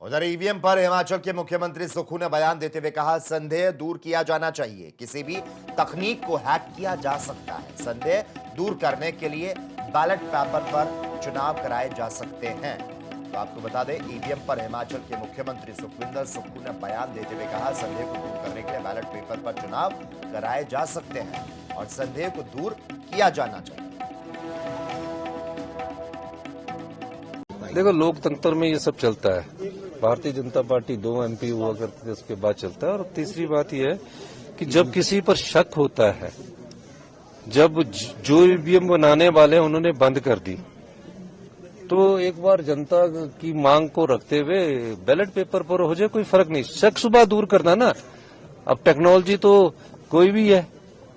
उधर ईवीएम पर हिमाचल के मुख्यमंत्री सुक्खू ने बयान देते हुए कहा, संदेह दूर किया जाना चाहिए। किसी भी तकनीक को हैक किया जा सकता है। संदेह दूर करने के लिए बैलेट पेपर पर चुनाव कराए जा सकते हैं। तो आपको बता दें, ईवीएम पर हिमाचल के मुख्यमंत्री सुखविंदर सुक्खू ने बयान देते हुए कहा, संदेह को दूर करने के लिए बैलेट पेपर पर चुनाव कराए जा सकते हैं और संदेह को दूर किया जाना चाहिए। देखो, लोकतंत्र में ये सब चलता है। भारतीय जनता पार्टी 2 MP हुआ करती थी, उसके बाद चलता है। और तीसरी बात यह है कि जब किसी पर शक होता है, जब जो ईवीएम बनाने वाले उन्होंने बंद कर दी, तो एक बार जनता की मांग को रखते हुए बैलेट पेपर पर हो जाए, कोई फर्क नहीं। शक शुबा दूर करना ना। अब टेक्नोलॉजी तो कोई भी है,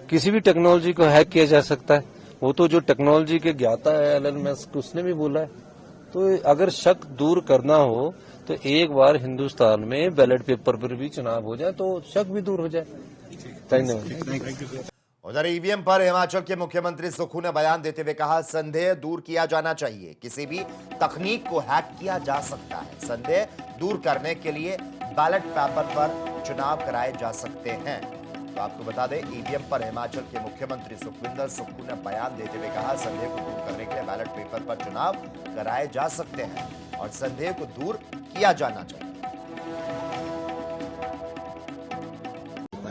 किसी भी टेक्नोलॉजी को हैक किया जा सकता है। वो तो जो टेक्नोलॉजी के ज्ञाता है एलन मस्क, उसने भी बोला है। तो अगर शक दूर करना हो तो एक बार हिंदुस्तान में बैलेट पेपर पर भी चुनाव हो जाए तो शक भी दूर हो जाए। धन्यवाद। उधर ईवीएम पर हिमाचल के मुख्यमंत्री सुक्खू ने बयान देते हुए कहा, संदेह दूर किया जाना चाहिए। किसी भी तकनीक को हैक किया जा सकता है। संदेह दूर करने के लिए बैलेट पेपर पर चुनाव कराए जा सकते हैं। तो आपको बता दें, ईवीएम पर हिमाचल के मुख्यमंत्री सुखविंदर सुक्खू ने बयान देते हुए कहा, संदेह को दूर करने के लिए बैलेट पेपर पर चुनाव कराए जा सकते हैं और संदेह को दूर किया जाना चाहिए।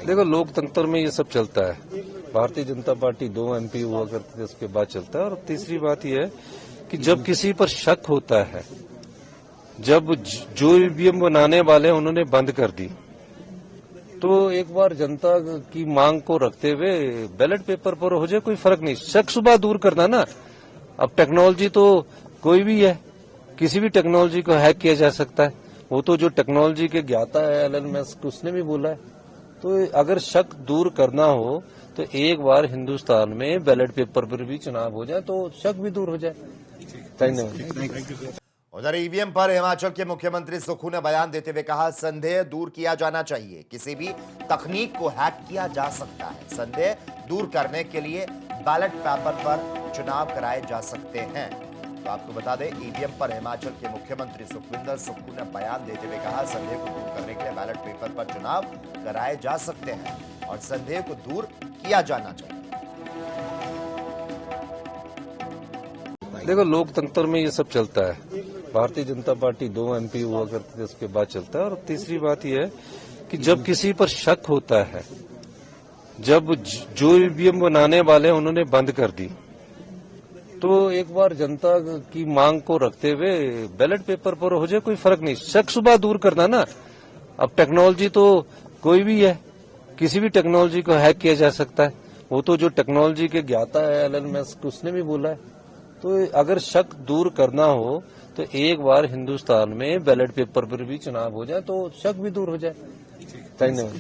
देखो, लोकतंत्र में ये सब चलता है। भारतीय जनता पार्टी 2 MP हुआ करती थी, उसके बाद चलता है। और तीसरी बात यह है कि जब किसी पर शक होता है, जब जो ईवीएम बनाने वाले उन्होंने बंद कर दी, तो एक बार जनता की मांग को रखते हुए बैलेट पेपर पर हो जाए, कोई फर्क नहीं। शक शुबा दूर करना ना। अब टेक्नोलॉजी तो कोई भी है, किसी भी टेक्नोलॉजी को हैक किया जा सकता है। वो तो जो टेक्नोलॉजी के ज्ञाता है एलन मस्क, उसने भी बोला है। तो अगर शक दूर करना हो तो एक बार हिंदुस्तान में बैलेट पेपर पर भी चुनाव हो जाए तो शक भी दूर हो जाए। धन्यवाद। उधर ईवीएम पर हिमाचल के मुख्यमंत्री सुक्खू ने बयान देते हुए कहा, संदेह दूर किया जाना चाहिए। किसी भी तकनीक को हैक किया जा सकता है। संदेह दूर करने के लिए बैलेट पेपर पर चुनाव कराए जा सकते हैं। तो आपको बता दें, ईवीएम पर हिमाचल के मुख्यमंत्री सुखविंदर सुक्खू ने बयान देते हुए कहा, संदेह को दूर करने के लिए बैलेट पेपर पर चुनाव कराए जा सकते हैं और संदेह को दूर किया जाना चाहिए। देखो, लोकतंत्र में ये सब चलता है। भारतीय जनता पार्टी 2 MP हुआ करती थी, उसके बाद चलता है। और तीसरी बात यह है कि जब किसी पर शक होता है, जब जो ईवीएम बनाने वाले उन्होंने बंद कर दी, तो एक बार जनता की मांग को रखते हुए बैलेट पेपर पर हो जाए, कोई फर्क नहीं। शक शुबा दूर करना ना। अब टेक्नोलॉजी तो कोई भी है, किसी भी टेक्नोलॉजी को हैक किया जा सकता है। वो तो जो टेक्नोलॉजी के ज्ञाता है एलन मस्क, उसने भी बोला है। तो अगर शक दूर करना हो तो एक बार हिंदुस्तान में बैलेट पेपर पर भी चुनाव हो जाए तो शक भी दूर हो जाए। धन्यवाद।